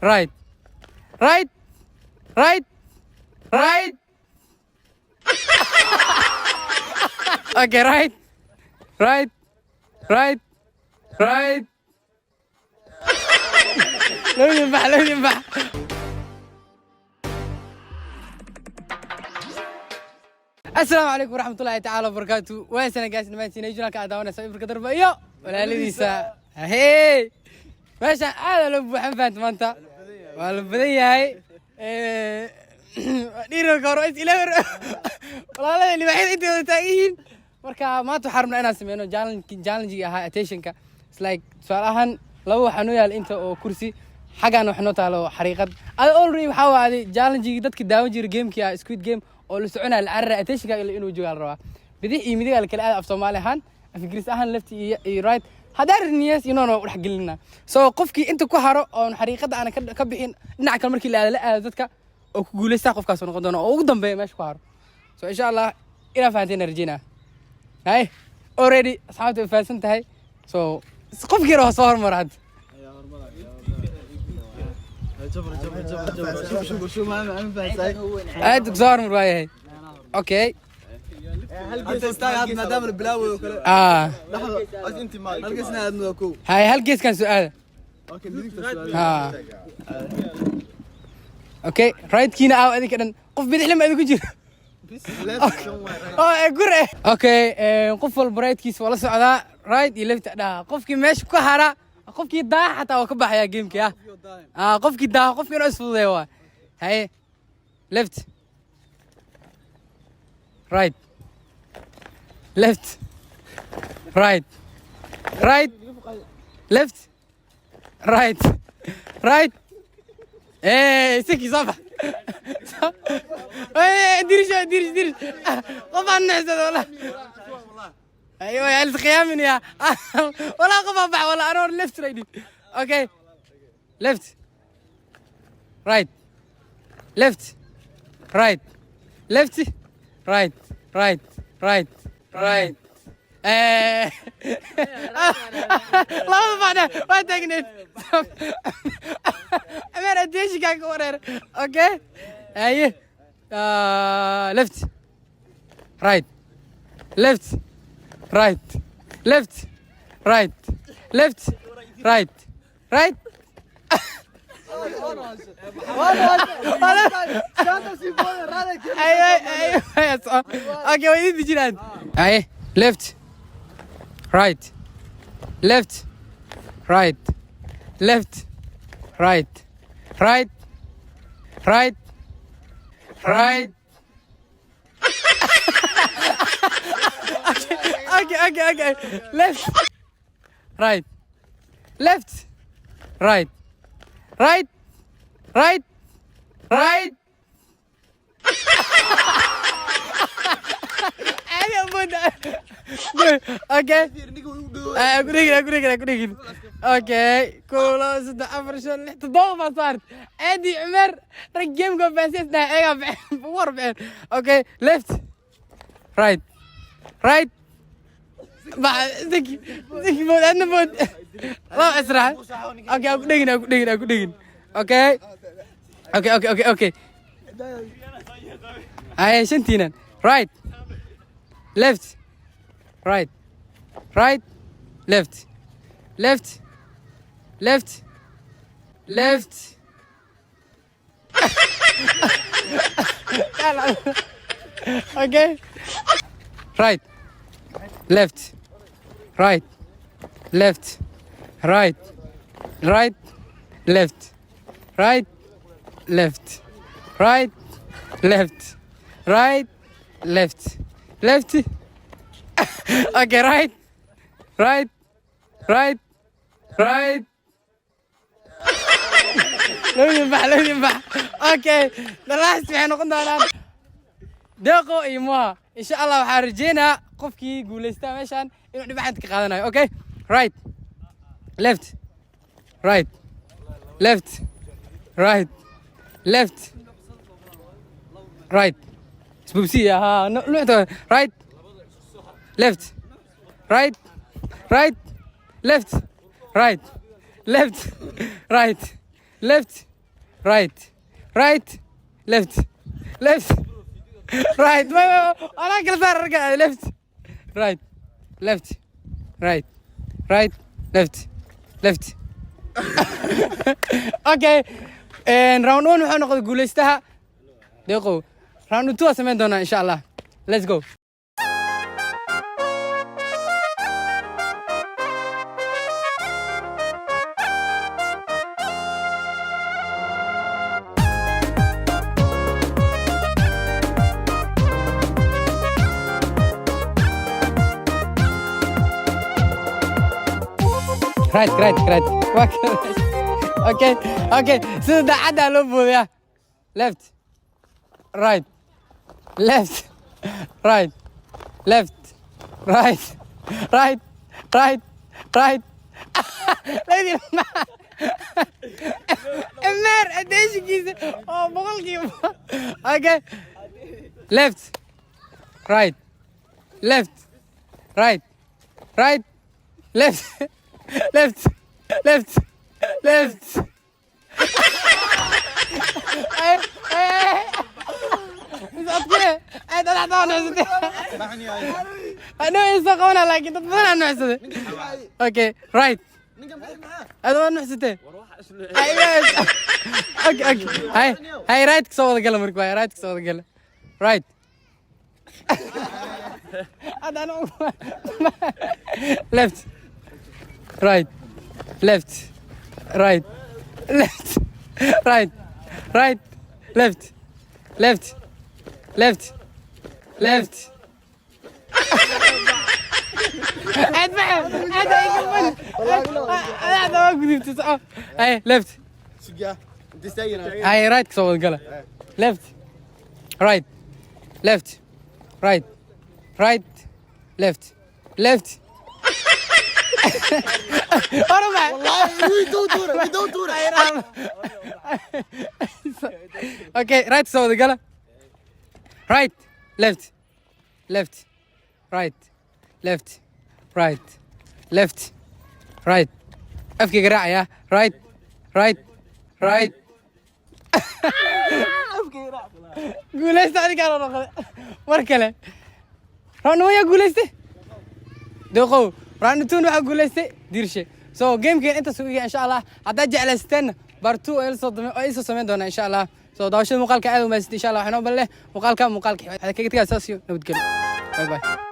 right, right, right, right. Okay, right, right, right, right. لو ينفع لو ينفع. السلام عليكم ورحمة الله تعالى وبركاته. وين قاعد نمانتين يجونا كأداونا سوي بركة دربة إياه ولا لذيسا هي ماشي هذا لو حنفانت ما أنت والبدية هاي ديرو كرويس إلى والله اللي بعيد أنت تاجين مركا ما تحرمنا أنا سمينه جالنجي هاي أتيشنكا it's like سؤالهن لو حنويا الأنت أو كرسي حاجة أنا حنوتها لو حريقة أنا أولري بحاول هذه جالنجي دتك داوجي جيم كيا سكويد جيم oo la soconaa العرة أتيشك اللي إنه جوال روا بدي إيميدي على كل أف صومالي هان في جريس أهان left right هذا الناس ينونو راح قلنا so قفكي أنت كهرو أو حريقة أنا كبحين نعكل مركي لا ذاتك أو كقول لسه قف كاسون قدنا أو قدام بيه مش كهرو so إن شاء الله إلى فانتين رجينا هاي already صحابتي فاسنت هاي so قفكي روح صور مراد شوف ما أنت صور مراية هاي أوكي هل تستاهل ما دام البلاوي وكذا لحظة أنت ما هل قسنا هذا نوكو هاي هل قيس كان سؤال أوكي بديك تسأل أوكي رايت كينا أو أذيك أنا قف بدي لما أذيك جير قرأ أوكي قفل برايت كيس ولا سعداء رايت يلفت ده قف كي ماشي كهرة قف كي ضاع حتى وكبح يا جيم كيا قف كي ضاع قف كي رأس فضيوة هاي left right left right right left right right ايه سكي صبح ايه ديرش قف عن نحسد والله ايوه يا القيام يا ولا قف بح ولا ارور ليفت رايت اوكي left right left right left right right right right لا بعدين ما تقنين أمير أديش كاك ورير أوكي أيه left right left right left right left right right ايوه اوكي وين تجي الان اي left right left right left right right right right okay left right left right right right right اوكي اقول اوكي كولا ست افرشن لحت ضوما صارت ادي عمر رجيم جو باسيس ده ايغا بور بين اوكي ليفت رايت رايت ذكي بود انا بود لا اسرع اوكي اقول اوكي هاي شنتينا رايت left right right left left left left okay right left right left right right left right left right left right left left okay right right right right لو ينفع اوكي دلاست waxay noqon doonaan deeqo iyo ma insha Allah waxaan rajeynaa qofkii guuleysta meeshan inuu dhibaxad ka qaadanayo okay right left right left right left right سبوبسي ها نوعته right left right right left right left right left right right left left right انا كل صار ارجع left right left right right left left okay and round 1 waxaan noqday guuleystaha deeqo round 2 sameyn doona insha Allah let's go right okay so the ada lo boya left right left right left right right right right lady امر اديش كيس او بقولكي okay left right left right right left left left left انا يسقونا لكن تطلع نحسده اوكي رايت هذا نحسده اوكي هاي رايت كسو ولا قلم مركبه رايت كسو ولا قلم رايت هذا انا ليفت right left right left right right left left left left هاي left هاي right كسو القلم left right left right right left left والله we don't do it okay right so the gala right left left right left right left right afki garaac ya right right right afki garaac guuleysta adiga la noqday war kale round way guuleysta deeqo round 2 waxa guuleystay dirshe so gamekeen inta soo iga insha Allah hadda jeclaysteen bartu ay soo sameyn doona insha Allah so daawashada muuqaalka aad u maasay insha Allah waxaan u balle muuqaalka waxa kaga tagay saasiyo nabadgelyo bye bye